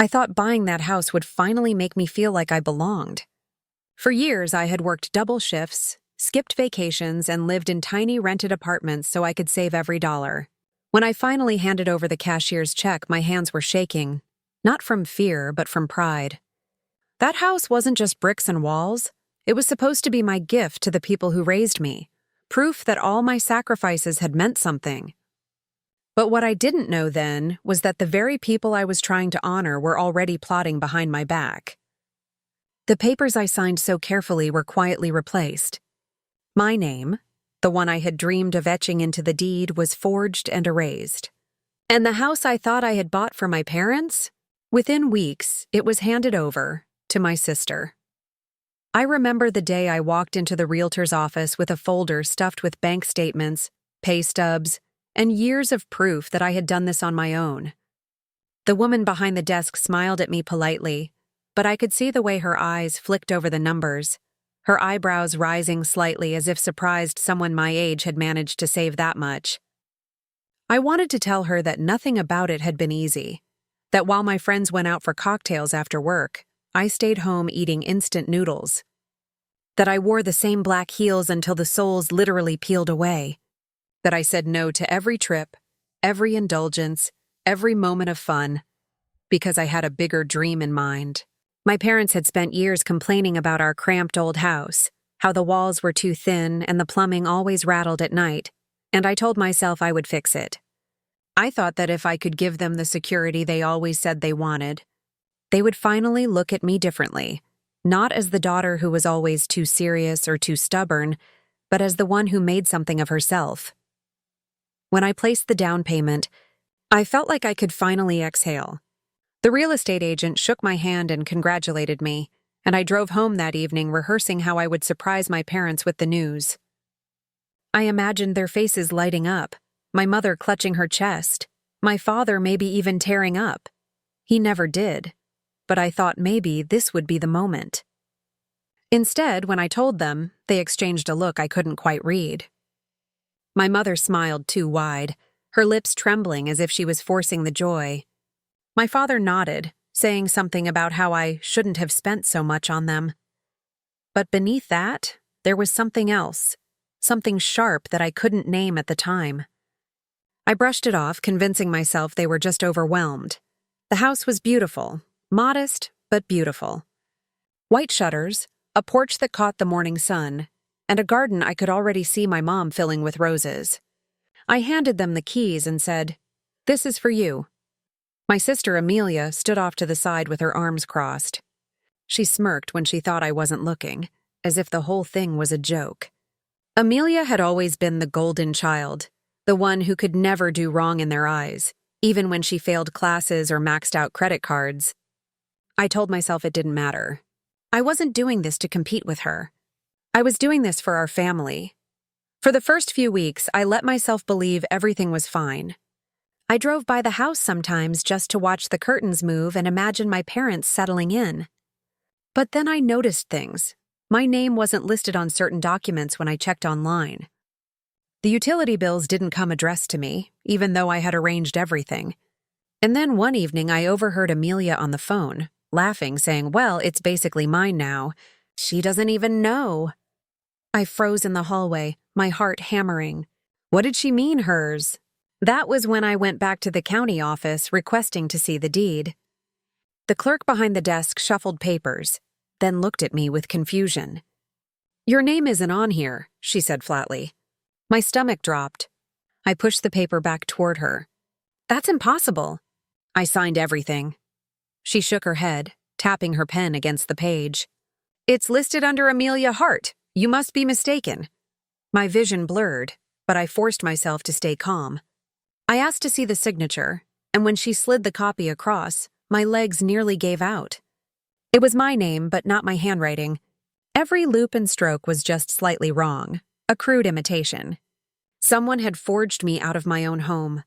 I thought buying that house would finally make me feel like I belonged. For years, I had worked double shifts, skipped vacations, and lived in tiny rented apartments so I could save every dollar. When I finally handed over the cashier's check, my hands were shaking, not from fear, but from pride. That house wasn't just bricks and walls. It was supposed to be my gift to the people who raised me, proof that all my sacrifices had meant something. But what I didn't know then was that the very people I was trying to honor were already plotting behind my back. The papers I signed so carefully were quietly replaced. My name, the one I had dreamed of etching into the deed, was forged and erased. And the house I thought I had bought for my parents? Within weeks, it was handed over to my sister. I remember the day I walked into the realtor's office with a folder stuffed with bank statements, pay stubs, and years of proof that I had done this on my own. The woman behind the desk smiled at me politely, but I could see the way her eyes flicked over the numbers, her eyebrows rising slightly as if surprised someone my age had managed to save that much. I wanted to tell her that nothing about it had been easy, that while my friends went out for cocktails after work, I stayed home eating instant noodles, that I wore the same black heels until the soles literally peeled away, that I said no to every trip, every indulgence, every moment of fun, because I had a bigger dream in mind. My parents had spent years complaining about our cramped old house, how the walls were too thin and the plumbing always rattled at night, and I told myself I would fix it. I thought that if I could give them the security they always said they wanted, they would finally look at me differently, not as the daughter who was always too serious or too stubborn, but as the one who made something of herself. When I placed the down payment, I felt like I could finally exhale. The real estate agent shook my hand and congratulated me, and I drove home that evening rehearsing how I would surprise my parents with the news. I imagined their faces lighting up, my mother clutching her chest, my father maybe even tearing up. He never did, but I thought maybe this would be the moment. Instead, when I told them, they exchanged a look I couldn't quite read. My mother smiled too wide, her lips trembling as if she was forcing the joy. My father nodded, saying something about how I shouldn't have spent so much on them. But beneath that, there was something else, something sharp that I couldn't name at the time. I brushed it off, convincing myself they were just overwhelmed. The house was beautiful, modest, but beautiful. White shutters, a porch that caught the morning sun, and a garden I could already see my mom filling with roses. I handed them the keys and said, "This is for you." My sister Amelia stood off to the side with her arms crossed. She smirked when she thought I wasn't looking, as if the whole thing was a joke. Amelia had always been the golden child, the one who could never do wrong in their eyes, even when she failed classes or maxed out credit cards. I told myself it didn't matter. I wasn't doing this to compete with her. I was doing this for our family. For the first few weeks, I let myself believe everything was fine. I drove by the house sometimes just to watch the curtains move and imagine my parents settling in. But then I noticed things. My name wasn't listed on certain documents when I checked online. The utility bills didn't come addressed to me, even though I had arranged everything. And then one evening I overheard Amelia on the phone, laughing, saying, "Well, it's basically mine now. She doesn't even know." I froze in the hallway, my heart hammering. What did she mean, hers? That was when I went back to the county office requesting to see the deed. The clerk behind the desk shuffled papers, then looked at me with confusion. "Your name isn't on here," she said flatly. My stomach dropped. I pushed the paper back toward her. "That's impossible." "I signed everything." She shook her head, tapping her pen against the page. "It's listed under Amelia Hart. You must be mistaken." My vision blurred, but I forced myself to stay calm. I asked to see the signature, and when she slid the copy across, my legs nearly gave out. It was my name, but not my handwriting. Every loop and stroke was just slightly wrong, a crude imitation. Someone had forged me out of my own home.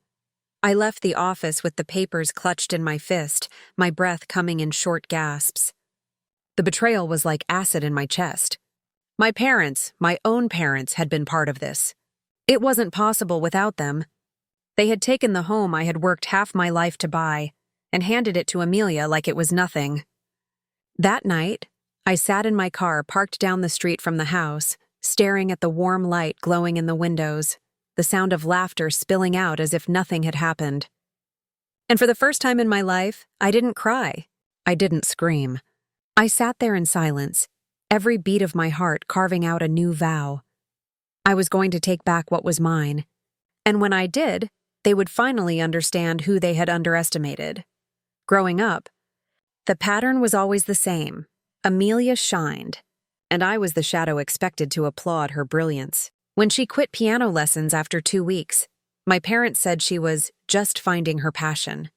I left the office with the papers clutched in my fist, my breath coming in short gasps. The betrayal was like acid in my chest. My parents, my own parents, had been part of this. It wasn't possible without them. They had taken the home I had worked half my life to buy, and handed it to Amelia like it was nothing. That night, I sat in my car parked down the street from the house, staring at the warm light glowing in the windows, the sound of laughter spilling out as if nothing had happened. And for the first time in my life, I didn't cry. I didn't scream. I sat there in silence, every beat of my heart carving out a new vow. I was going to take back what was mine. And when I did, they would finally understand who they had underestimated. Growing up, the pattern was always the same. Amelia shined, and I was the shadow expected to applaud her brilliance. When she quit piano lessons after 2 weeks, my parents said she was just finding her passion.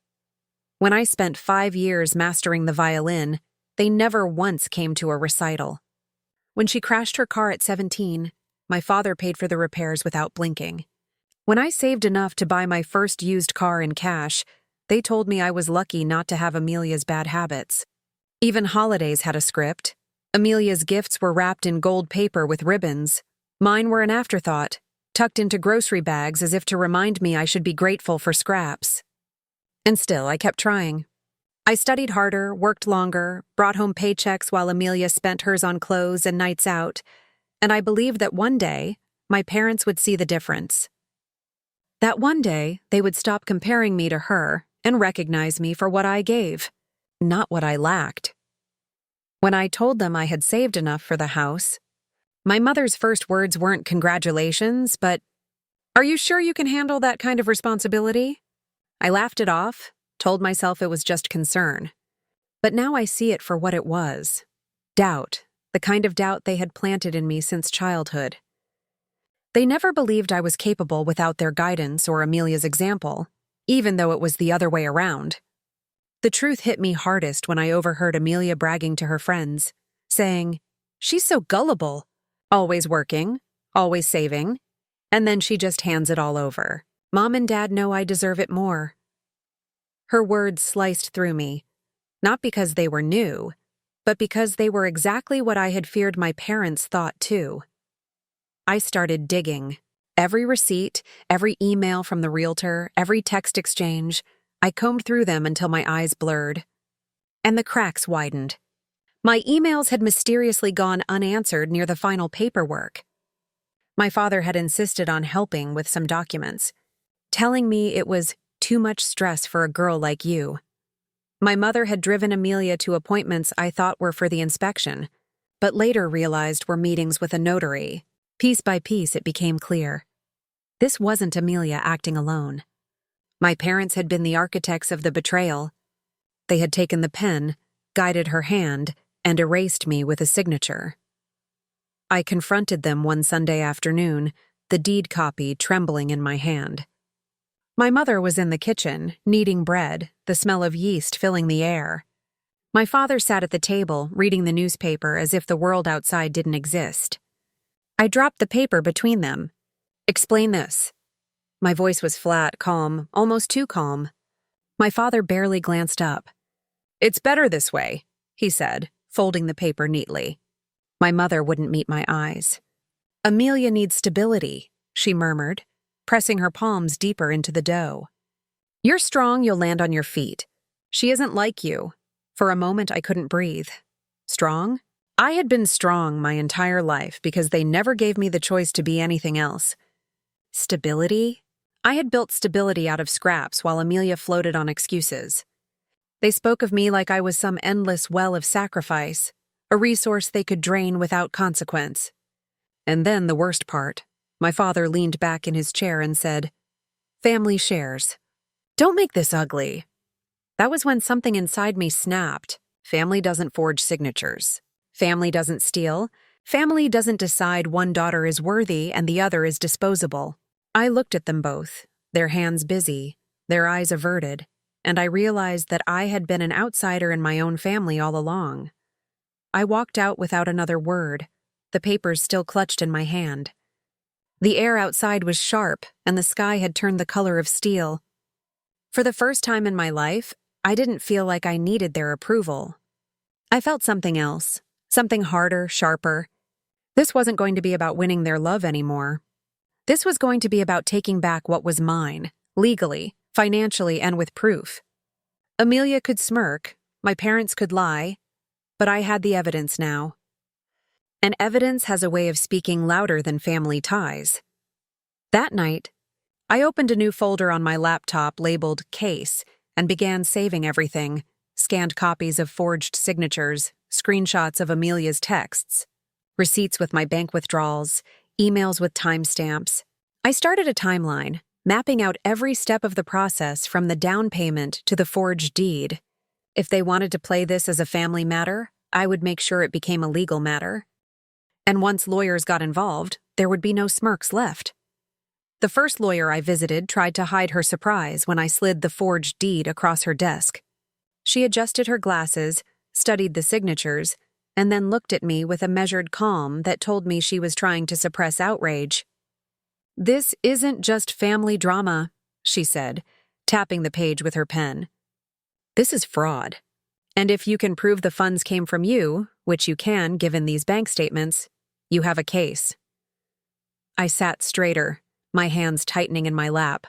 When I spent 5 years mastering the violin, they never once came to a recital. When she crashed her car at 17, my father paid for the repairs without blinking. When I saved enough to buy my first used car in cash, they told me I was lucky not to have Amelia's bad habits. Even holidays had a script. Amelia's gifts were wrapped in gold paper with ribbons. Mine were an afterthought, tucked into grocery bags as if to remind me I should be grateful for scraps. And still, I kept trying. I studied harder, worked longer, brought home paychecks while Amelia spent hers on clothes and nights out, and I believed that one day, my parents would see the difference. That one day, they would stop comparing me to her and recognize me for what I gave, not what I lacked. When I told them I had saved enough for the house, my mother's first words weren't congratulations, but, "Are you sure you can handle that kind of responsibility?" I laughed it off, told myself it was just concern. But now I see it for what it was. Doubt, the kind of doubt they had planted in me since childhood. They never believed I was capable without their guidance or Amelia's example, even though it was the other way around. The truth hit me hardest when I overheard Amelia bragging to her friends, saying, "She's so gullible, always working, always saving, and then she just hands it all over. Mom and Dad know I deserve it more." Her words sliced through me, not because they were new, but because they were exactly what I had feared my parents thought too. I started digging. Every receipt, every email from the realtor, every text exchange, I combed through them until my eyes blurred. And the cracks widened. My emails had mysteriously gone unanswered near the final paperwork. My father had insisted on helping with some documents, telling me it was too much stress for a girl like you. My mother had driven Amelia to appointments I thought were for the inspection, but later realized were meetings with a notary. Piece by piece, it became clear. This wasn't Amelia acting alone. My parents had been the architects of the betrayal. They had taken the pen, guided her hand, and erased me with a signature. I confronted them one Sunday afternoon, the deed copy trembling in my hand. My mother was in the kitchen, kneading bread, the smell of yeast filling the air. My father sat at the table, reading the newspaper as if the world outside didn't exist. I dropped the paper between them. "Explain this." My voice was flat, calm, almost too calm. My father barely glanced up. "It's better this way," he said, folding the paper neatly. My mother wouldn't meet my eyes. "Amelia needs stability," she murmured, pressing her palms deeper into the dough. "You're strong, you'll land on your feet. She isn't like you." For a moment, I couldn't breathe. Strong? I had been strong my entire life because they never gave me the choice to be anything else. Stability? I had built stability out of scraps while Amelia floated on excuses. They spoke of me like I was some endless well of sacrifice, a resource they could drain without consequence. And then the worst part. My father leaned back in his chair and said, "Family shares. Don't make this ugly." That was when something inside me snapped. Family doesn't forge signatures. Family doesn't steal. Family doesn't decide one daughter is worthy and the other is disposable. I looked at them both, their hands busy, their eyes averted, and I realized that I had been an outsider in my own family all along. I walked out without another word, the papers still clutched in my hand. The air outside was sharp, and the sky had turned the color of steel. For the first time in my life, I didn't feel like I needed their approval. I felt something else, something harder, sharper. This wasn't going to be about winning their love anymore. This was going to be about taking back what was mine, legally, financially, and with proof. Amelia could smirk, my parents could lie, but I had the evidence now. And evidence has a way of speaking louder than family ties. That night, I opened a new folder on my laptop labeled Case and began saving everything, scanned copies of forged signatures, screenshots of Amelia's texts, receipts with my bank withdrawals, emails with timestamps. I started a timeline, mapping out every step of the process from the down payment to the forged deed. If they wanted to play this as a family matter, I would make sure it became a legal matter. And once lawyers got involved, there would be no smirks left. The first lawyer I visited tried to hide her surprise when I slid the forged deed across her desk. She adjusted her glasses, studied the signatures, and then looked at me with a measured calm that told me she was trying to suppress outrage. "This isn't just family drama," she said, tapping the page with her pen. "This is fraud. And if you can prove the funds came from you, which you can given these bank statements, you have a case." I sat straighter, my hands tightening in my lap.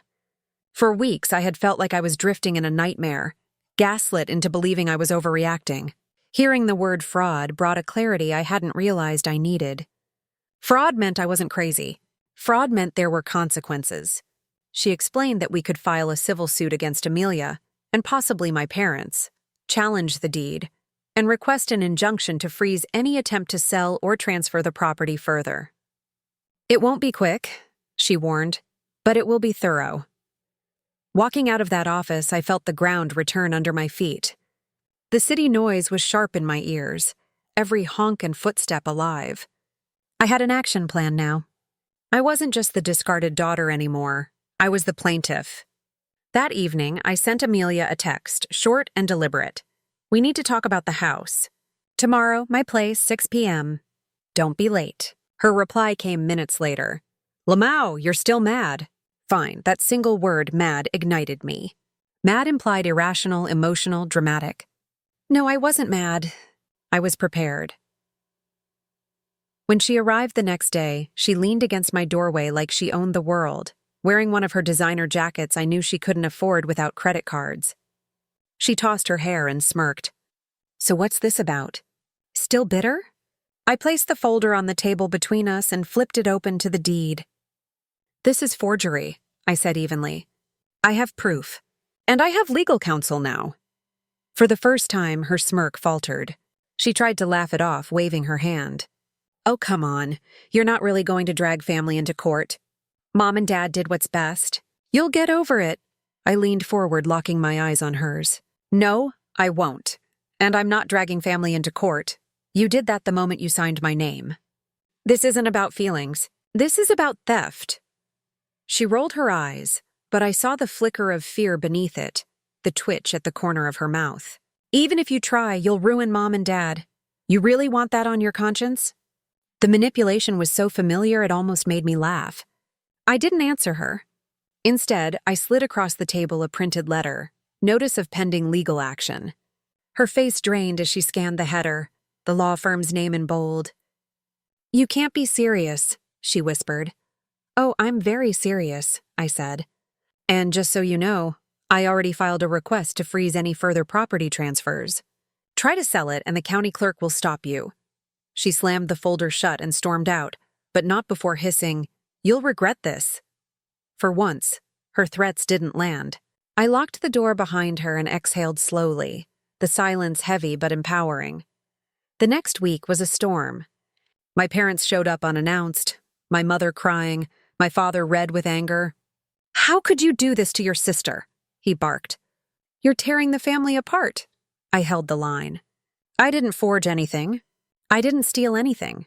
For weeks, I had felt like I was drifting in a nightmare, gaslit into believing I was overreacting. Hearing the word fraud brought a clarity I hadn't realized I needed. Fraud meant I wasn't crazy. Fraud meant there were consequences. She explained that we could file a civil suit against Amelia, and possibly my parents, challenge the deed, and request an injunction to freeze any attempt to sell or transfer the property further. "It won't be quick," she warned, "but it will be thorough." Walking out of that office, I felt the ground return under my feet. The city noise was sharp in my ears, every honk and footstep alive. I had an action plan now. I wasn't just the discarded daughter anymore. I was the plaintiff. That evening, I sent Amelia a text, short and deliberate. "We need to talk about the house. Tomorrow, my place, 6 p.m. Don't be late." Her reply came minutes later. "Lamau, you're still mad." Fine, that single word, mad, ignited me. Mad implied irrational, emotional, dramatic. No, I wasn't mad. I was prepared. When she arrived the next day, she leaned against my doorway like she owned the world, wearing one of her designer jackets I knew she couldn't afford without credit cards. She tossed her hair and smirked. "So what's this about? Still bitter?" I placed the folder on the table between us and flipped it open to the deed. "This is forgery," I said evenly. "I have proof. And I have legal counsel now." For the first time, her smirk faltered. She tried to laugh it off, waving her hand. "Oh, come on. You're not really going to drag family into court. Mom and Dad did what's best. You'll get over it." I leaned forward, locking my eyes on hers. "No, I won't. And I'm not dragging family into court. You did that the moment you signed my name. This isn't about feelings. This is about theft." She rolled her eyes, but I saw the flicker of fear beneath it, the twitch at the corner of her mouth. "Even if you try, you'll ruin Mom and Dad. You really want that on your conscience?" The manipulation was so familiar it almost made me laugh. I didn't answer her. Instead, I slid across the table a printed letter, notice of pending legal action. Her face drained as she scanned the header, the law firm's name in bold. "You can't be serious," she whispered. "Oh, I'm very serious," I said. "And just so you know, I already filed a request to freeze any further property transfers. Try to sell it and the county clerk will stop you." She slammed the folder shut and stormed out, but not before hissing, "You'll regret this." For once, her threats didn't land. I locked the door behind her and exhaled slowly, the silence heavy but empowering. The next week was a storm. My parents showed up unannounced, my mother crying, my father red with anger. "How could you do this to your sister?" he barked. "You're tearing the family apart." I held the line. "I didn't forge anything. I didn't steal anything.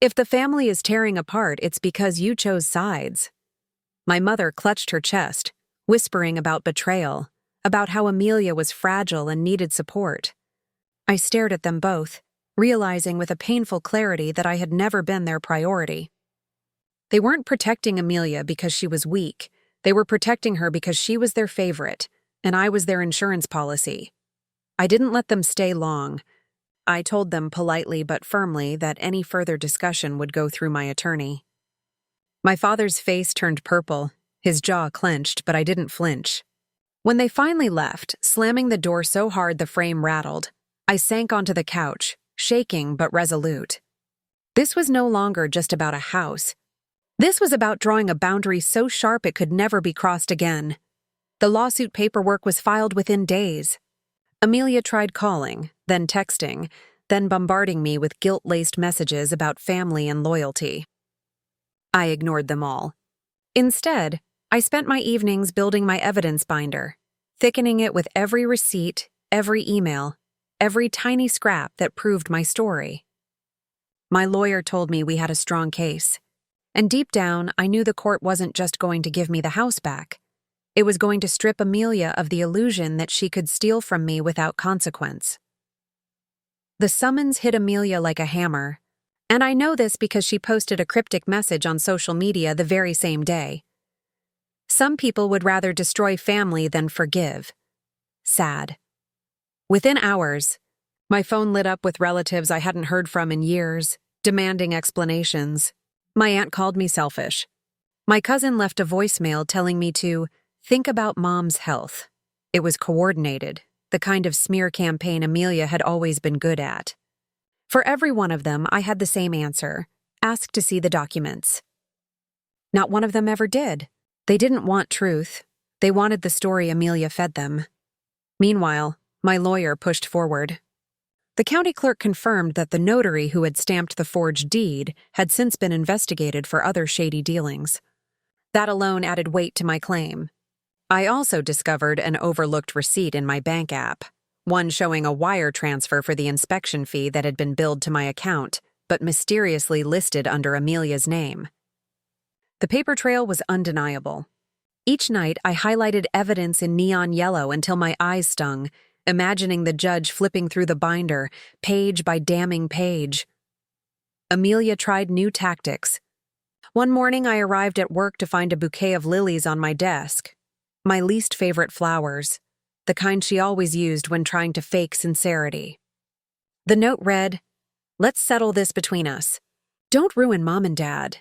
If the family is tearing apart, it's because you chose sides." My mother clutched her chest, whispering about betrayal, about how Amelia was fragile and needed support. I stared at them both, realizing with a painful clarity that I had never been their priority. They weren't protecting Amelia because she was weak. They were protecting her because she was their favorite, and I was their insurance policy. I didn't let them stay long. I told them politely but firmly that any further discussion would go through my attorney. My father's face turned purple, his jaw clenched, but I didn't flinch. When they finally left, slamming the door so hard the frame rattled, I sank onto the couch, shaking but resolute. This was no longer just about a house. This was about drawing a boundary so sharp it could never be crossed again. The lawsuit paperwork was filed within days. Amelia tried calling, then texting, then bombarding me with guilt-laced messages about family and loyalty. I ignored them all. Instead, I spent my evenings building my evidence binder, thickening it with every receipt, every email, every tiny scrap that proved my story. My lawyer told me we had a strong case, and deep down, I knew the court wasn't just going to give me the house back. It was going to strip Amelia of the illusion that she could steal from me without consequence. The summons hit Amelia like a hammer, and I know this because she posted a cryptic message on social media the very same day. Some people would rather destroy family than forgive. Sad. Within hours, my phone lit up with relatives I hadn't heard from in years, demanding explanations. My aunt called me selfish. My cousin left a voicemail telling me to think about Mom's health. It was coordinated, the kind of smear campaign Amelia had always been good at. For every one of them, I had the same answer: ask to see the documents. Not one of them ever did. They didn't want truth. They wanted the story Amelia fed them. Meanwhile, my lawyer pushed forward. The county clerk confirmed that the notary who had stamped the forged deed had since been investigated for other shady dealings. That alone added weight to my claim. I also discovered an overlooked receipt in my bank app, one showing a wire transfer for the inspection fee that had been billed to my account, but mysteriously listed under Amelia's name. The paper trail was undeniable. Each night, I highlighted evidence in neon yellow until my eyes stung, imagining the judge flipping through the binder, page by damning page. Amelia tried new tactics. One morning, I arrived at work to find a bouquet of lilies on my desk. My least favorite flowers, the kind she always used when trying to fake sincerity. The note read, "Let's settle this between us. Don't ruin Mom and Dad."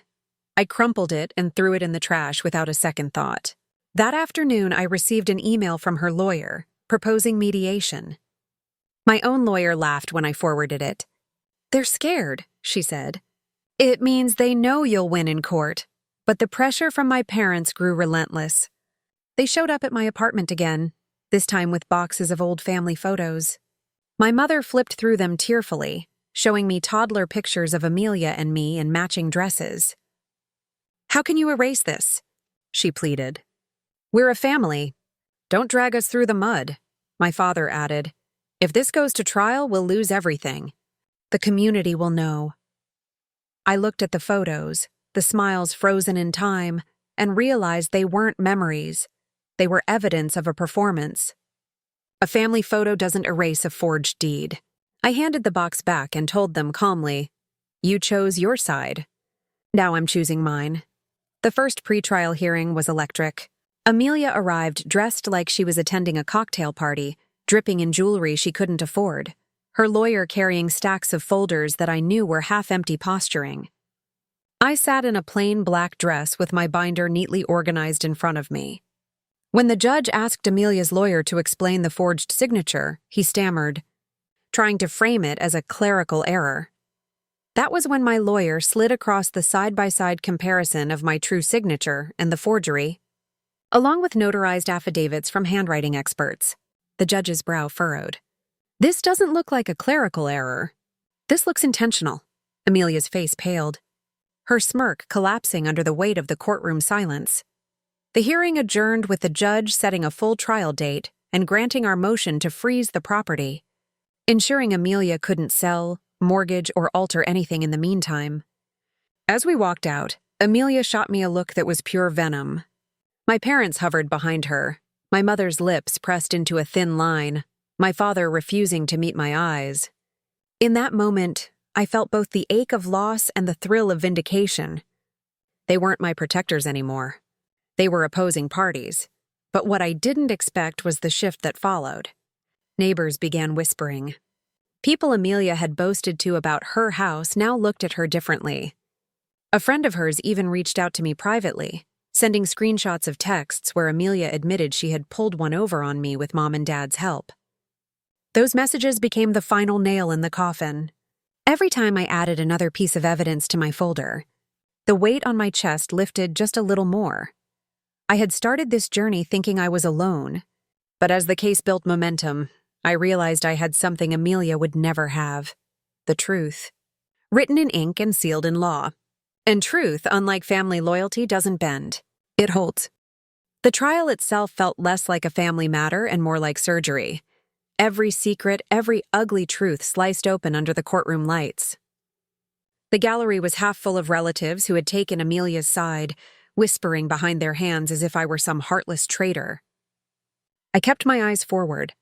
I crumpled it and threw it in the trash without a second thought. That afternoon, I received an email from her lawyer, proposing mediation. My own lawyer laughed when I forwarded it. "They're scared," she said. "It means they know you'll win in court." But the pressure from my parents grew relentless. They showed up at my apartment again, this time with boxes of old family photos. My mother flipped through them tearfully, showing me toddler pictures of Amelia and me in matching dresses. "How can you erase this?" she pleaded. "We're a family. Don't drag us through the mud," my father added. "If this goes to trial, we'll lose everything. The community will know." I looked at the photos, the smiles frozen in time, and realized they weren't memories. They were evidence of a performance. A family photo doesn't erase a forged deed. I handed the box back and told them calmly, "You chose your side. Now I'm choosing mine." The first pretrial hearing was electric. Amelia arrived dressed like she was attending a cocktail party, dripping in jewelry she couldn't afford, her lawyer carrying stacks of folders that I knew were half-empty posturing. I sat in a plain black dress with my binder neatly organized in front of me. When the judge asked Amelia's lawyer to explain the forged signature, he stammered, trying to frame it as a clerical error. That was when my lawyer slid across the side-by-side comparison of my true signature and the forgery, along with notarized affidavits from handwriting experts. The judge's brow furrowed. "This doesn't look like a clerical error. This looks intentional." Amelia's face paled, her smirk collapsing under the weight of the courtroom silence. The hearing adjourned with the judge setting a full trial date and granting our motion to freeze the property, ensuring Amelia couldn't sell, mortgage, or alter anything in the meantime. As we walked out, Amelia shot me a look that was pure venom. My parents hovered behind her, my mother's lips pressed into a thin line, my father refusing to meet my eyes. In that moment, I felt both the ache of loss and the thrill of vindication. They weren't my protectors anymore. They were opposing parties, but what I didn't expect was the shift that followed. Neighbors began whispering. People Amelia had boasted to about her house now looked at her differently. A friend of hers even reached out to me privately, sending screenshots of texts where Amelia admitted she had pulled one over on me with Mom and Dad's help. Those messages became the final nail in the coffin. Every time I added another piece of evidence to my folder, the weight on my chest lifted just a little more. I had started this journey thinking I was alone, but as the case built momentum, I realized I had something Amelia would never have: the truth. Written in ink and sealed in law. And truth, unlike family loyalty, doesn't bend. It holds. The trial itself felt less like a family matter and more like surgery. Every secret, every ugly truth sliced open under the courtroom lights. The gallery was half full of relatives who had taken Amelia's side, whispering behind their hands as if I were some heartless traitor. I kept my eyes forward.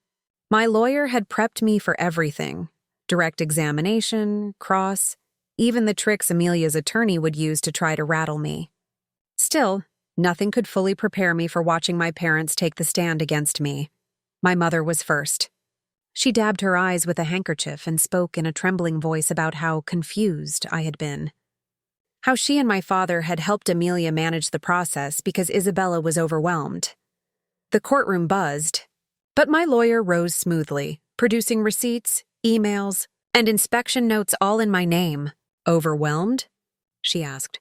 My lawyer had prepped me for everything: direct examination, cross, even the tricks Amelia's attorney would use to try to rattle me. Still, nothing could fully prepare me for watching my parents take the stand against me. My mother was first. She dabbed her eyes with a handkerchief and spoke in a trembling voice about how confused I had been. How she and my father had helped Amelia manage the process because Isabella was overwhelmed. The courtroom buzzed, but my lawyer rose smoothly, producing receipts, emails, and inspection notes all in my name. Overwhelmed? She asked.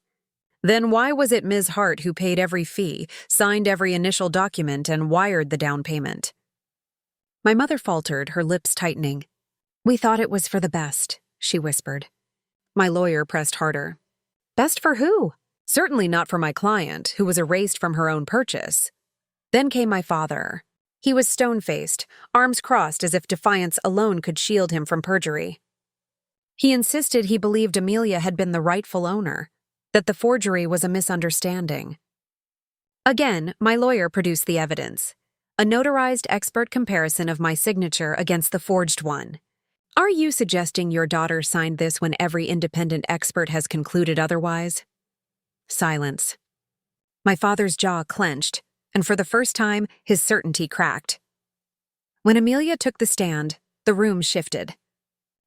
Then why was it Ms. Hart who paid every fee, signed every initial document, and wired the down payment? My mother faltered, her lips tightening. We thought it was for the best, she whispered. My lawyer pressed harder. Best for who? Certainly not for my client, who was erased from her own purchase. Then came my father. He was stone-faced, arms crossed as if defiance alone could shield him from perjury. He insisted he believed Amelia had been the rightful owner, that the forgery was a misunderstanding. Again, my lawyer produced the evidence. A notarized expert comparison of my signature against the forged one. Are you suggesting your daughter signed this when every independent expert has concluded otherwise? Silence. My father's jaw clenched, and for the first time, his certainty cracked. When Amelia took the stand, the room shifted.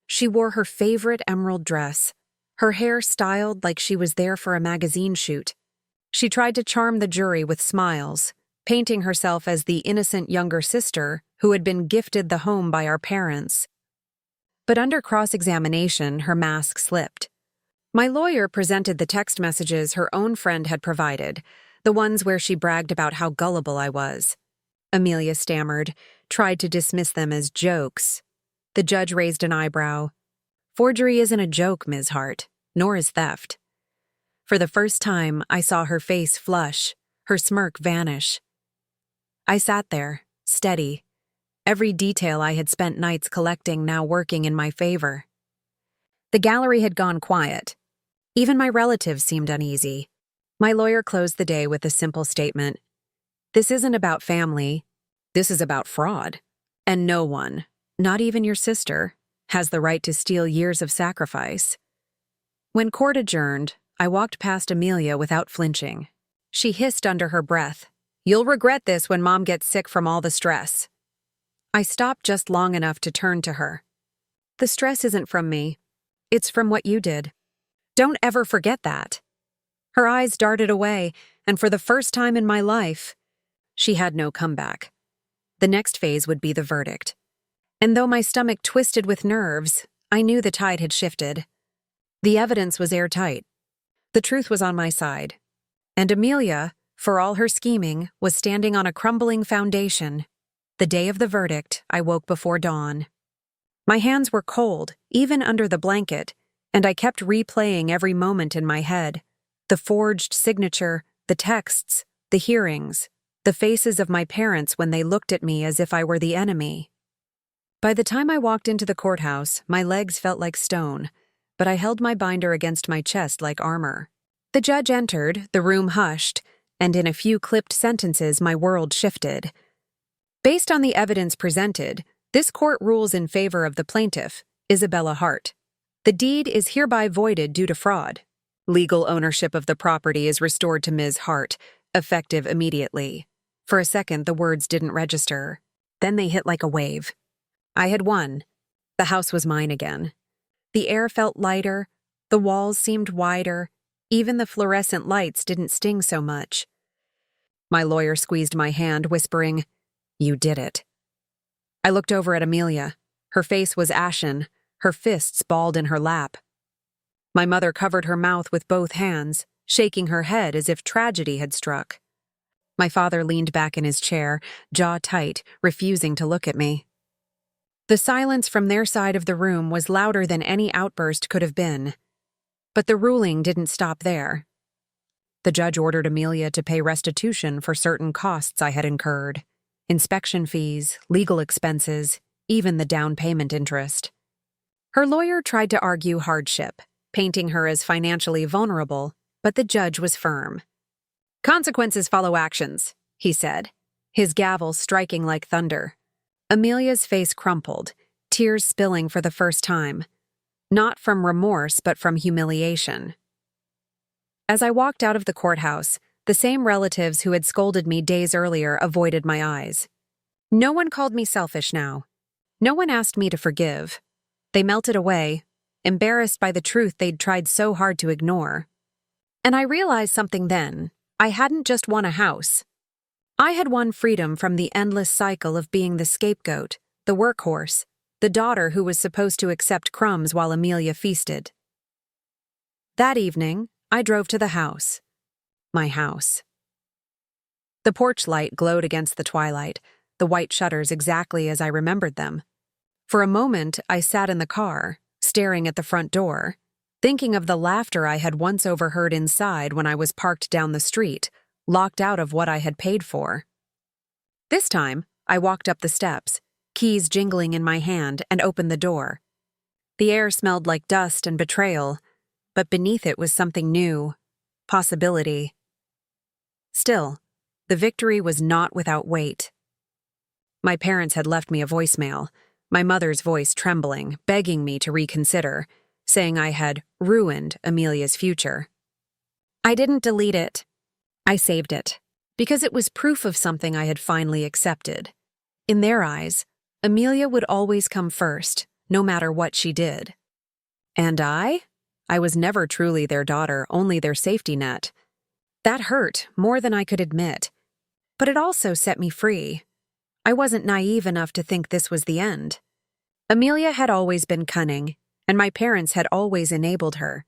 She wore her favorite emerald dress, her hair styled like she was there for a magazine shoot. She tried to charm the jury with smiles, painting herself as the innocent younger sister who had been gifted the home by our parents. But under cross-examination, her mask slipped. My lawyer presented the text messages her own friend had provided, the ones where she bragged about how gullible I was. Amelia stammered, tried to dismiss them as jokes. The judge raised an eyebrow. Forgery isn't a joke, Ms. Hart, nor is theft. For the first time, I saw her face flush, her smirk vanish. I sat there, steady, every detail I had spent nights collecting now working in my favor. The gallery had gone quiet. Even my relatives seemed uneasy. My lawyer closed the day with a simple statement. This isn't about family. This is about fraud. And no one, not even your sister, has the right to steal years of sacrifice. When court adjourned, I walked past Amelia without flinching. She hissed under her breath, "You'll regret this when Mom gets sick from all the stress." I stopped just long enough to turn to her. The stress isn't from me. It's from what you did. Don't ever forget that. Her eyes darted away, and for the first time in my life, she had no comeback. The next phase would be the verdict. And though my stomach twisted with nerves, I knew the tide had shifted. The evidence was airtight. The truth was on my side. And Amelia, for all her scheming, was standing on a crumbling foundation. The day of the verdict, I woke before dawn. My hands were cold, even under the blanket, and I kept replaying every moment in my head. The forged signature, the texts, the hearings, the faces of my parents when they looked at me as if I were the enemy. By the time I walked into the courthouse, my legs felt like stone, but I held my binder against my chest like armor. The judge entered, the room hushed, and in a few clipped sentences my world shifted. Based on the evidence presented, this court rules in favor of the plaintiff, Isabella Hart. The deed is hereby voided due to fraud. Legal ownership of the property is restored to Ms. Hart, effective immediately. For a second, the words didn't register. Then they hit like a wave. I had won. The house was mine again. The air felt lighter, the walls seemed wider, even the fluorescent lights didn't sting so much. My lawyer squeezed my hand, whispering, "You did it." I looked over at Amelia. Her face was ashen, her fists balled in her lap. My mother covered her mouth with both hands, shaking her head as if tragedy had struck. My father leaned back in his chair, jaw tight, refusing to look at me. The silence from their side of the room was louder than any outburst could have been. But the ruling didn't stop there. The judge ordered Amelia to pay restitution for certain costs I had incurred: inspection fees, legal expenses, even the down payment interest. Her lawyer tried to argue hardship, painting her as financially vulnerable, but the judge was firm. "Consequences follow actions," he said, his gavel striking like thunder. Amelia's face crumpled, tears spilling for the first time, not from remorse but from humiliation. As I walked out of the courthouse, the same relatives who had scolded me days earlier avoided my eyes. No one called me selfish now. No one asked me to forgive. They melted away, embarrassed by the truth they'd tried so hard to ignore. And I realized something then. I hadn't just won a house. I had won freedom from the endless cycle of being the scapegoat, the workhorse, the daughter who was supposed to accept crumbs while Amelia feasted. That evening, I drove to the house. My house. The porch light glowed against the twilight, the white shutters exactly as I remembered them. For a moment, I sat in the car, staring at the front door, thinking of the laughter I had once overheard inside when I was parked down the street, locked out of what I had paid for. This time, I walked up the steps, keys jingling in my hand, and opened the door. The air smelled like dust and betrayal, but beneath it was something new, possibility. Still, the victory was not without weight. My parents had left me a voicemail, my mother's voice trembling, begging me to reconsider, saying I had ruined Amelia's future. I didn't delete it. I saved it, because it was proof of something I had finally accepted. In their eyes, Amelia would always come first, no matter what she did. And I was never truly their daughter, only their safety net. That hurt more than I could admit, but it also set me free. I wasn't naive enough to think this was the end. Amelia had always been cunning, and my parents had always enabled her.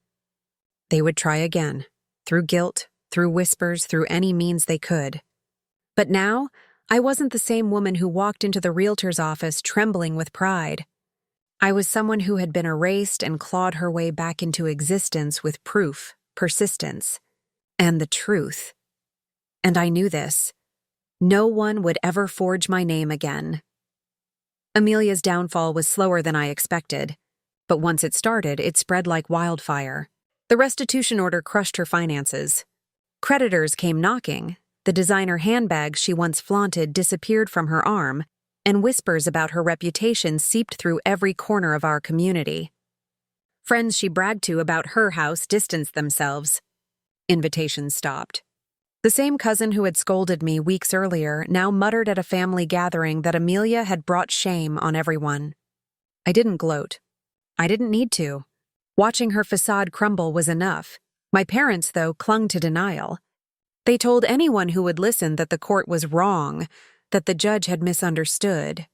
They would try again, through guilt, through whispers, through any means they could. But now, I wasn't the same woman who walked into the realtor's office trembling with pride. I was someone who had been erased and clawed her way back into existence with proof, persistence, and the truth. And I knew this. No one would ever forge my name again. Amelia's downfall was slower than I expected, but once it started, it spread like wildfire. The restitution order crushed her finances. Creditors came knocking, the designer handbags she once flaunted disappeared from her arm, and whispers about her reputation seeped through every corner of our community. Friends she bragged to about her house distanced themselves. Invitations stopped. The same cousin who had scolded me weeks earlier now muttered at a family gathering that Amelia had brought shame on everyone. I didn't gloat. I didn't need to. Watching her facade crumble was enough. My parents, though, clung to denial. They told anyone who would listen that the court was wrong, that the judge had misunderstood.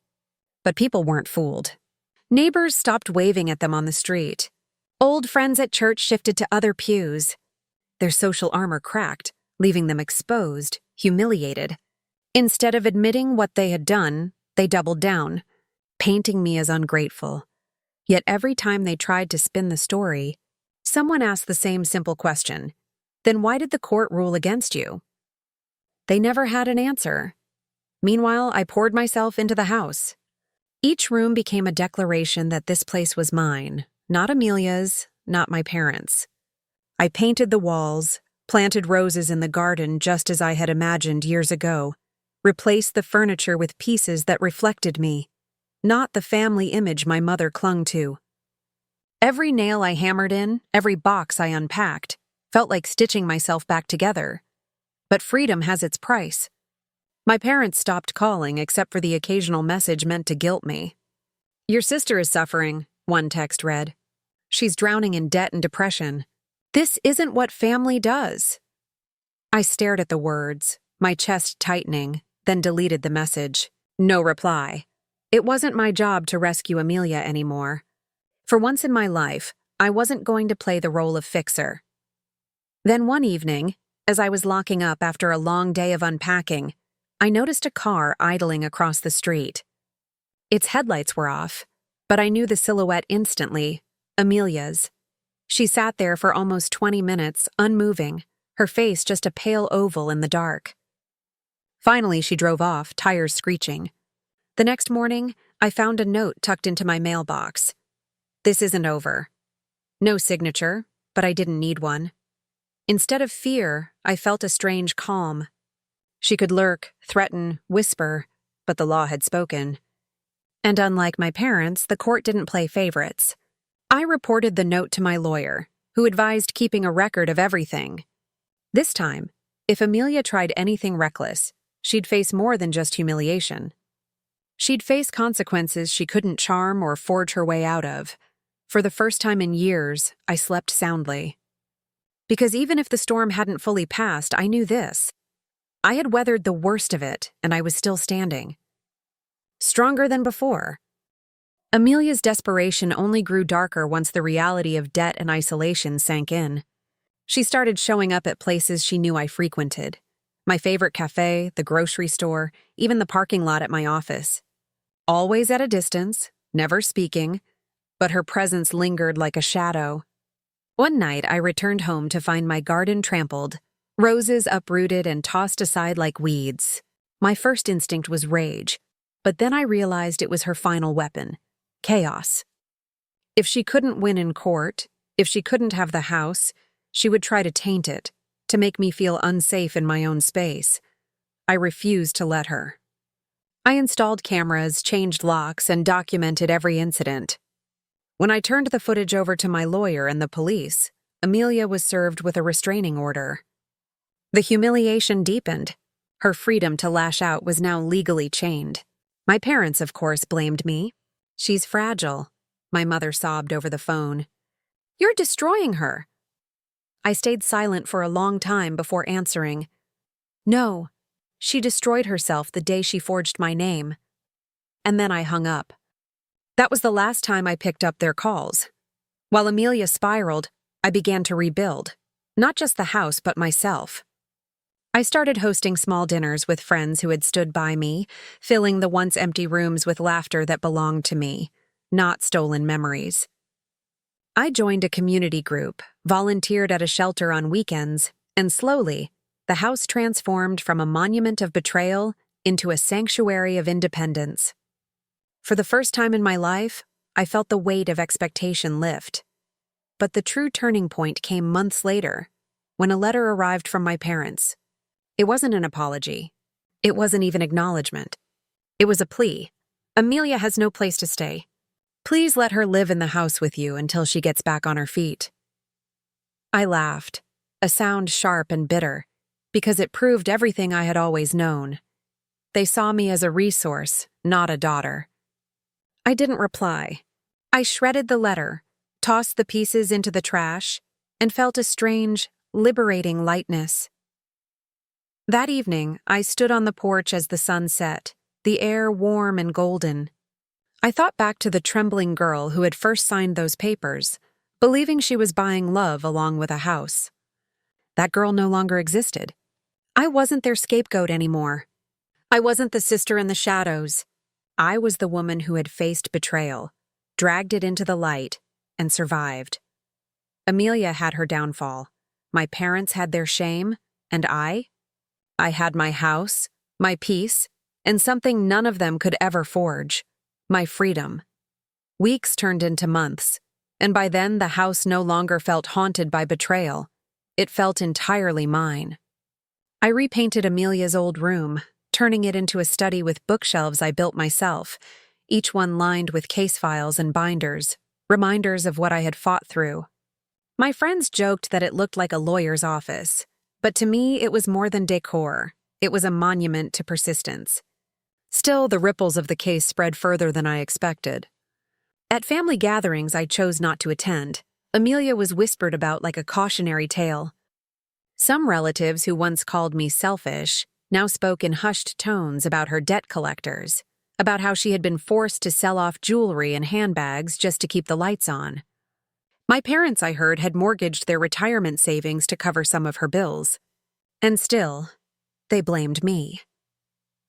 But people weren't fooled. Neighbors stopped waving at them on the street. Old friends at church shifted to other pews. Their social armor cracked, leaving them exposed, humiliated. Instead of admitting what they had done, they doubled down, painting me as ungrateful. Yet every time they tried to spin the story, someone asked the same simple question: then why did the court rule against you? They never had an answer. Meanwhile, I poured myself into the house. Each room became a declaration that this place was mine, not Amelia's, not my parents'. I painted the walls, planted roses in the garden just as I had imagined years ago, replaced the furniture with pieces that reflected me, not the family image my mother clung to. Every nail I hammered in, every box I unpacked, felt like stitching myself back together. But freedom has its price. My parents stopped calling except for the occasional message meant to guilt me. "Your sister is suffering," one text read. "She's drowning in debt and depression. This isn't what family does." I stared at the words, my chest tightening, then deleted the message. No reply. It wasn't my job to rescue Amelia anymore. For once in my life, I wasn't going to play the role of fixer. Then one evening, as I was locking up after a long day of unpacking, I noticed a car idling across the street. Its headlights were off, but I knew the silhouette instantly, Amelia's. She sat there for almost 20 minutes, unmoving, her face just a pale oval in the dark. Finally, she drove off, tires screeching. The next morning, I found a note tucked into my mailbox. This isn't over. No signature, but I didn't need one. Instead of fear, I felt a strange calm. She could lurk, threaten, whisper, but the law had spoken. And unlike my parents, the court didn't play favorites. I reported the note to my lawyer, who advised keeping a record of everything. This time, if Amelia tried anything reckless, she'd face more than just humiliation. She'd face consequences she couldn't charm or forge her way out of. For the first time in years, I slept soundly. Because even if the storm hadn't fully passed, I knew this. I had weathered the worst of it, and I was still standing. Stronger than before. Amelia's desperation only grew darker once the reality of debt and isolation sank in. She started showing up at places she knew I frequented. My favorite cafe, the grocery store, even the parking lot at my office. Always at a distance, never speaking, but her presence lingered like a shadow. One night, I returned home to find my garden trampled, roses uprooted and tossed aside like weeds. My first instinct was rage, but then I realized it was her final weapon, chaos. If she couldn't win in court, if she couldn't have the house, she would try to taint it, to make me feel unsafe in my own space. I refused to let her. I installed cameras, changed locks, and documented every incident. When I turned the footage over to my lawyer and the police, Amelia was served with a restraining order. The humiliation deepened. Her freedom to lash out was now legally chained. My parents, of course, blamed me. She's fragile, my mother sobbed over the phone. You're destroying her. I stayed silent for a long time before answering. No, she destroyed herself the day she forged my name. And then I hung up. That was the last time I picked up their calls. While Amelia spiraled, I began to rebuild. Not just the house, but myself. I started hosting small dinners with friends who had stood by me, filling the once empty rooms with laughter that belonged to me, not stolen memories. I joined a community group, volunteered at a shelter on weekends, and slowly, the house transformed from a monument of betrayal into a sanctuary of independence. For the first time in my life, I felt the weight of expectation lift. But the true turning point came months later, when a letter arrived from my parents. It wasn't an apology. It wasn't even acknowledgement. It was a plea. Amelia has no place to stay. Please let her live in the house with you until she gets back on her feet. I laughed, a sound sharp and bitter, because it proved everything I had always known. They saw me as a resource, not a daughter. I didn't reply. I shredded the letter, tossed the pieces into the trash, and felt a strange, liberating lightness. That evening, I stood on the porch as the sun set, the air warm and golden. I thought back to the trembling girl who had first signed those papers, believing she was buying love along with a house. That girl no longer existed. I wasn't their scapegoat anymore. I wasn't the sister in the shadows. I was the woman who had faced betrayal, dragged it into the light, and survived. Amelia had her downfall. My parents had their shame, and I had my house, my peace, and something none of them could ever forge, my freedom. Weeks turned into months, and by then the house no longer felt haunted by betrayal. It felt entirely mine. I repainted Amelia's old room, turning it into a study with bookshelves I built myself, each one lined with case files and binders, reminders of what I had fought through. My friends joked that it looked like a lawyer's office, but to me it was more than decor. It was a monument to persistence. Still, the ripples of the case spread further than I expected. At family gatherings I chose not to attend, Amelia was whispered about like a cautionary tale. Some relatives who once called me selfish now spoke in hushed tones about her debt collectors, about how she had been forced to sell off jewelry and handbags just to keep the lights on. My parents, I heard, had mortgaged their retirement savings to cover some of her bills. And still, they blamed me.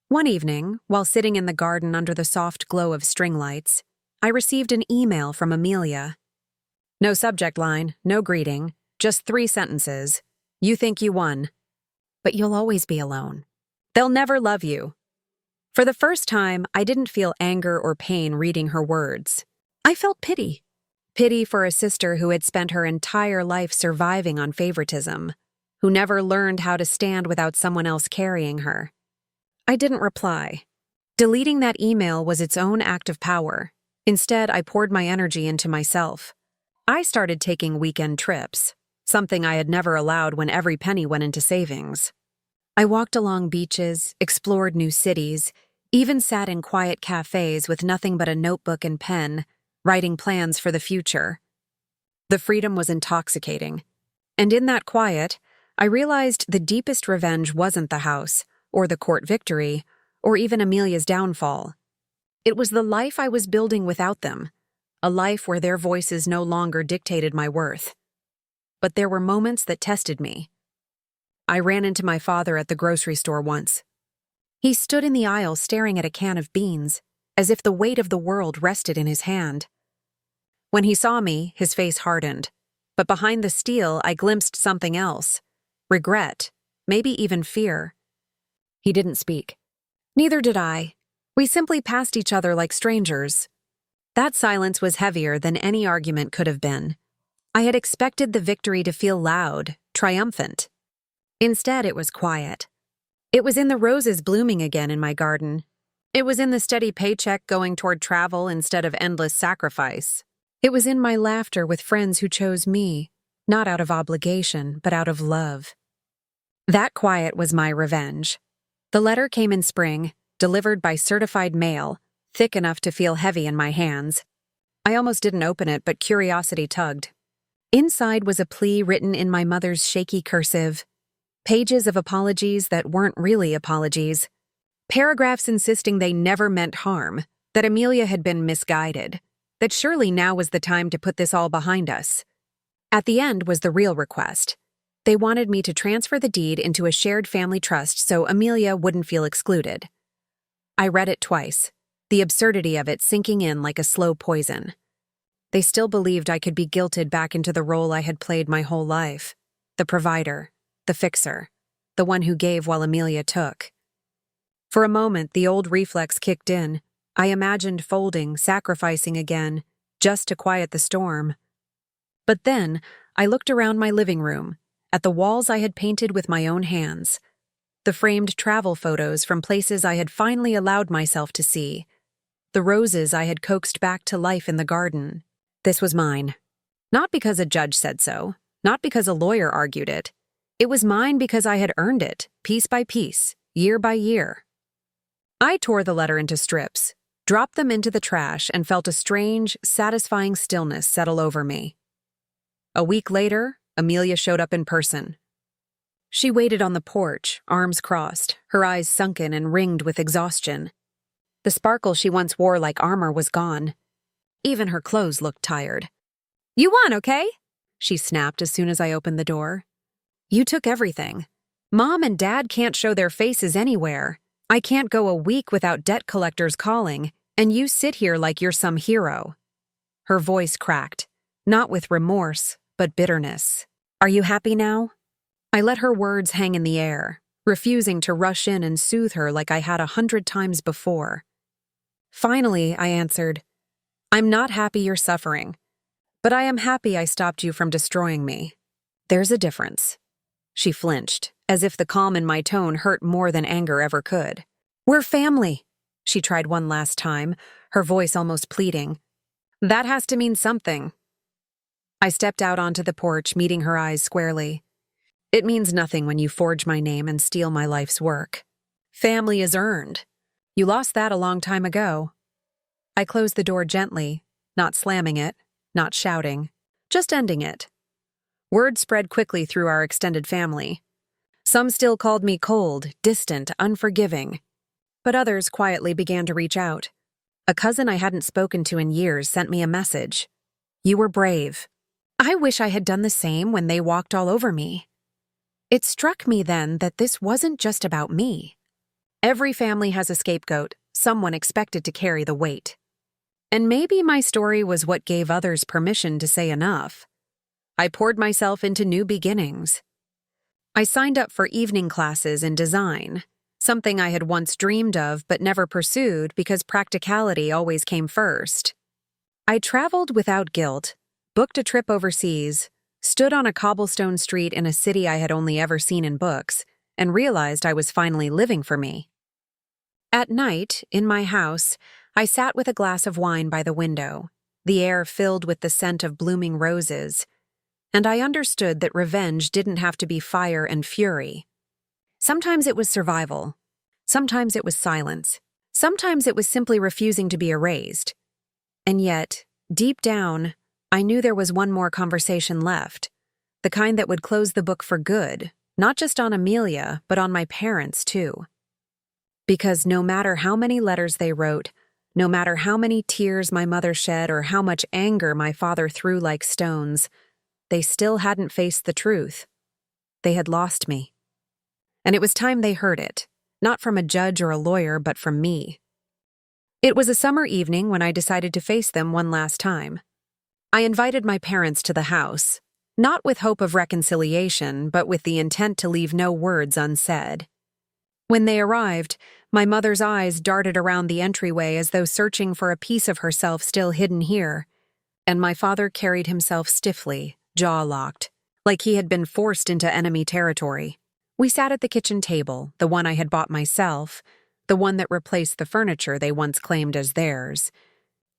One evening, while sitting in the garden under the soft glow of string lights, I received an email from Amelia. No subject line, no greeting, just 3 sentences. You think you won, but you'll always be alone. They'll never love you. For the first time, I didn't feel anger or pain reading her words. I felt pity. Pity for a sister who had spent her entire life surviving on favoritism, who never learned how to stand without someone else carrying her. I didn't reply. Deleting that email was its own act of power. Instead, I poured my energy into myself. I started taking weekend trips, something I had never allowed when every penny went into savings. I walked along beaches, explored new cities, even sat in quiet cafes with nothing but a notebook and pen, writing plans for the future. The freedom was intoxicating. And in that quiet, I realized the deepest revenge wasn't the house, or the court victory, or even Amelia's downfall. It was the life I was building without them, a life where their voices no longer dictated my worth. But there were moments that tested me. I ran into my father at the grocery store once. He stood in the aisle staring at a can of beans, as if the weight of the world rested in his hand. When he saw me, his face hardened, but behind the steel I glimpsed something else. Regret, maybe even fear. He didn't speak. Neither did I. We simply passed each other like strangers. That silence was heavier than any argument could have been. I had expected the victory to feel loud, triumphant. Instead, it was quiet. It was in the roses blooming again in my garden. It was in the steady paycheck going toward travel instead of endless sacrifice. It was in my laughter with friends who chose me, not out of obligation, but out of love. That quiet was my revenge. The letter came in spring, delivered by certified mail, thick enough to feel heavy in my hands. I almost didn't open it, but curiosity tugged. Inside was a plea written in my mother's shaky cursive. Pages of apologies that weren't really apologies. Paragraphs insisting they never meant harm, that Amelia had been misguided, that surely now was the time to put this all behind us. At the end was the real request. They wanted me to transfer the deed into a shared family trust so Amelia wouldn't feel excluded. I read it twice, the absurdity of it sinking in like a slow poison. They still believed I could be guilted back into the role I had played my whole life, the provider, the fixer, the one who gave while Amelia took. For a moment, the old reflex kicked in. I imagined folding, sacrificing again, just to quiet the storm. But then, I looked around my living room, at the walls I had painted with my own hands, the framed travel photos from places I had finally allowed myself to see, the roses I had coaxed back to life in the garden. This was mine. Not because a judge said so, not because a lawyer argued it. It was mine because I had earned it, piece by piece, year by year. I tore the letter into strips, dropped them into the trash, and felt a strange, satisfying stillness settle over me. A week later, Amelia showed up in person. She waited on the porch, arms crossed, her eyes sunken and ringed with exhaustion. The sparkle she once wore like armor was gone. Even her clothes looked tired. "You won, okay?" she snapped as soon as I opened the door. "You took everything. Mom and Dad can't show their faces anywhere. I can't go a week without debt collectors calling, and you sit here like you're some hero." Her voice cracked, not with remorse, but bitterness. "Are you happy now?" I let her words hang in the air, refusing to rush in and soothe her like I had 100 times before. Finally, I answered, "I'm not happy you're suffering, but I am happy I stopped you from destroying me. There's a difference." She flinched, as if the calm in my tone hurt more than anger ever could. "We're family," she tried one last time, her voice almost pleading. "That has to mean something." I stepped out onto the porch, meeting her eyes squarely. "It means nothing when you forge my name and steal my life's work. Family is earned. You lost that a long time ago." I closed the door gently, not slamming it, not shouting, just ending it. Word spread quickly through our extended family. Some still called me cold, distant, unforgiving. But others quietly began to reach out. A cousin I hadn't spoken to in years sent me a message. "You were brave." I wish I had done the same when they walked all over me. It struck me then that this wasn't just about me. Every family has a scapegoat, someone expected to carry the weight. And maybe my story was what gave others permission to say enough. I poured myself into new beginnings. I signed up for evening classes in design, something I had once dreamed of but never pursued because practicality always came first. I traveled without guilt, booked a trip overseas, stood on a cobblestone street in a city I had only ever seen in books, and realized I was finally living for me. At night, in my house, I sat with a glass of wine by the window, the air filled with the scent of blooming roses, and I understood that revenge didn't have to be fire and fury. Sometimes it was survival. Sometimes it was silence. Sometimes it was simply refusing to be erased. And yet, deep down, I knew there was one more conversation left, the kind that would close the book for good, not just on Amelia, but on my parents too. Because no matter how many letters they wrote, no matter how many tears my mother shed or how much anger my father threw like stones, they still hadn't faced the truth. They had lost me. And it was time they heard it, not from a judge or a lawyer, but from me. It was a summer evening when I decided to face them one last time. I invited my parents to the house, not with hope of reconciliation, but with the intent to leave no words unsaid. When they arrived, my mother's eyes darted around the entryway as though searching for a piece of herself still hidden here, and my father carried himself stiffly, jaw locked, like he had been forced into enemy territory. We sat at the kitchen table, the one I had bought myself, the one that replaced the furniture they once claimed as theirs.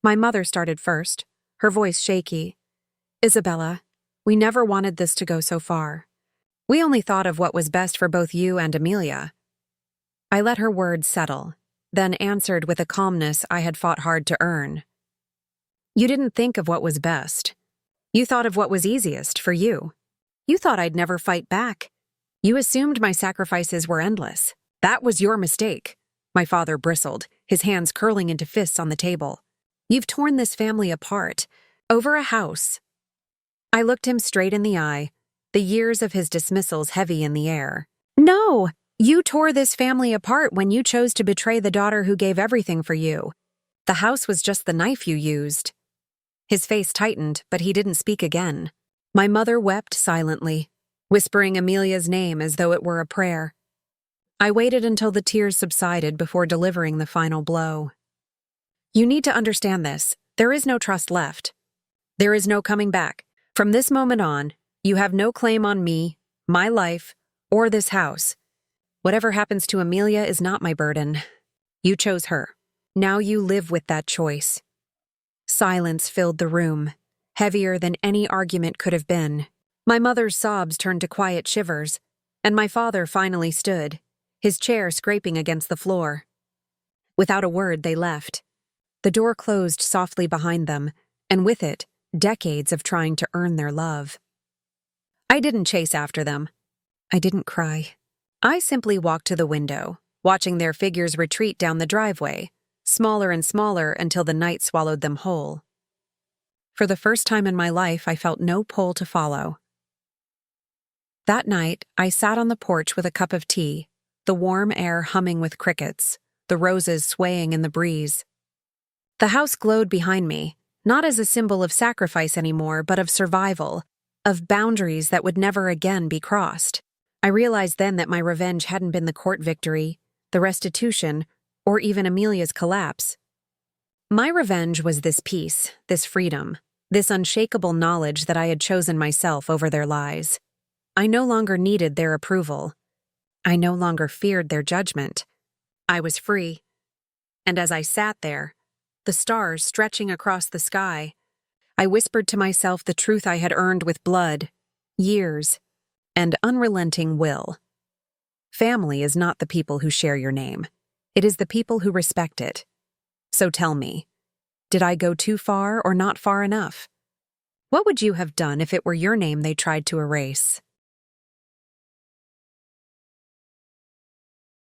My mother started first, her voice shaky. "Isabella, we never wanted this to go so far. We only thought of what was best for both you and Amelia." I let her words settle, then answered with a calmness I had fought hard to earn. "You didn't think of what was best. You thought of what was easiest for you. You thought I'd never fight back. You assumed my sacrifices were endless. That was your mistake." My father bristled, his hands curling into fists on the table. "You've torn this family apart, over a house." I looked him straight in the eye, the years of his dismissals heavy in the air. "No! You tore this family apart when you chose to betray the daughter who gave everything for you. The house was just the knife you used." His face tightened, but he didn't speak again. My mother wept silently, whispering Amelia's name as though it were a prayer. I waited until the tears subsided before delivering the final blow. "You need to understand this. There is no trust left. There is no coming back. From this moment on, you have no claim on me, my life, or this house. Whatever happens to Amelia is not my burden. You chose her. Now you live with that choice." Silence filled the room, heavier than any argument could have been. My mother's sobs turned to quiet shivers, and my father finally stood, his chair scraping against the floor. Without a word, they left. The door closed softly behind them, and with it, decades of trying to earn their love. I didn't chase after them. I didn't cry. I simply walked to the window, watching their figures retreat down the driveway, smaller and smaller until the night swallowed them whole. For the first time in my life, I felt no pull to follow. That night, I sat on the porch with a cup of tea, the warm air humming with crickets, the roses swaying in the breeze. The house glowed behind me, not as a symbol of sacrifice anymore, but of survival, of boundaries that would never again be crossed. I realized then that my revenge hadn't been the court victory, the restitution, or even Amelia's collapse. My revenge was this peace, this freedom, this unshakable knowledge that I had chosen myself over their lies. I no longer needed their approval. I no longer feared their judgment. I was free. And as I sat there, the stars stretching across the sky, I whispered to myself the truth I had earned with blood, years, and unrelenting will. Family is not the people who share your name. It is the people who respect it. So tell me, did I go too far or not far enough? What would you have done if it were your name they tried to erase?